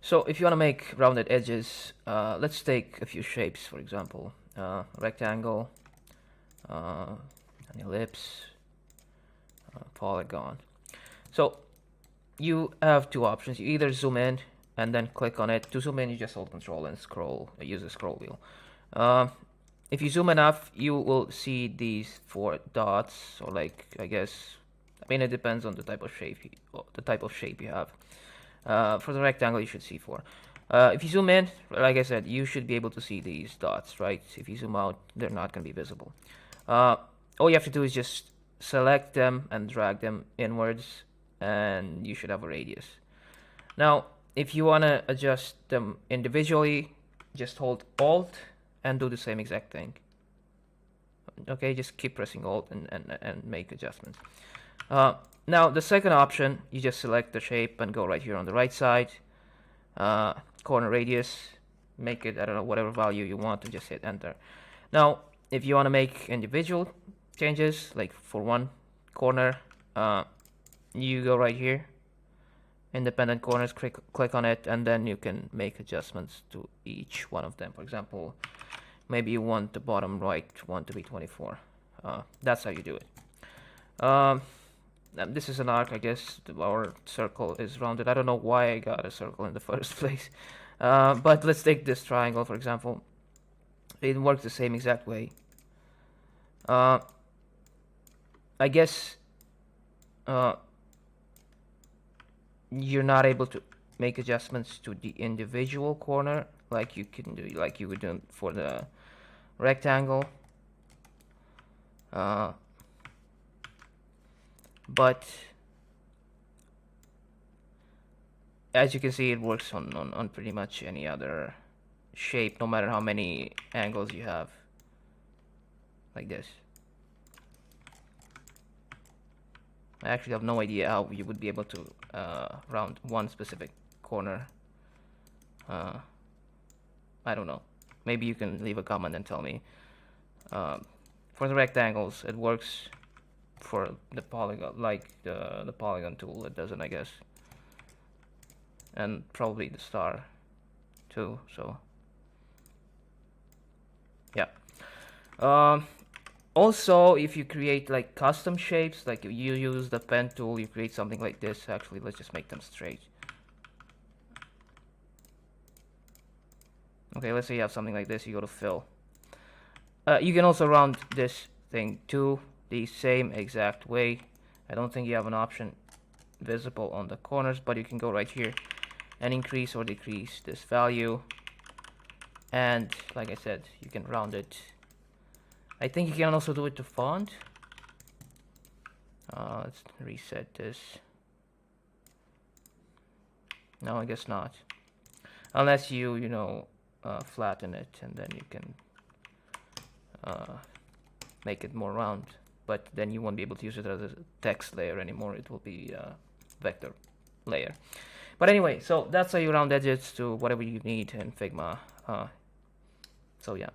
So if you want to make rounded edges, let's take a few shapes, for example, rectangle, an ellipse, polygon. So you have two options. You either zoom in and then click on it. To zoom in, you just hold Control and scroll. Use the scroll wheel. If you zoom enough, you will see these four dots, or like, I guess, I mean, it depends on the type of shape you have. For the rectangle, you should see four. If you zoom in, like I said, you should be able to see these dots, right? If you zoom out, they're not going to be visible. All you have to do is just select them and drag them inwards, and you should have a radius. Now, if you want to adjust them individually, just hold Alt and do the same exact thing. Okay, just keep pressing Alt and make adjustments. Now, the second option, you just select the shape and go right here on the right side. Corner radius, make it, I don't know, whatever value you want, and just hit enter. Now, if you want to make individual changes, like for one corner, you go right here, independent corners, click on it, and then you can make adjustments to each one of them. For example, maybe you want the bottom right one to be 24. That's how you do it. This is an arc, I guess. Our circle is rounded. I don't know why I got a circle in the first place. But let's take this triangle, for example. It works the same exact way. I guess you're not able to make adjustments to the individual corner like you can do, like you would do for the rectangle. But as you can see, it works on pretty much any other shape, no matter how many angles you have, like this. I actually have no idea how you would be able to round one specific corner. I don't know. Maybe you can leave a comment and tell me. For the rectangles, it works. For the polygon, like the polygon tool, it doesn't, I guess, and probably the star too. So yeah. Also, if you create like custom shapes, like you use the pen tool, you create something like this. Actually, let's just make them straight. Okay, let's say you have something like this. You go to fill. You can also round this thing too, the same exact way. I don't think you have an option visible on the corners, but you can go right here and increase or decrease this value. And like I said, you can round it. I think you can also do it to font. Let's reset this. No, I guess not. Unless you flatten it, and then you can make it more round. But then you won't be able to use it as a text layer anymore. It will be a vector layer. But anyway, so that's how you round edges to whatever you need in Figma. So yeah.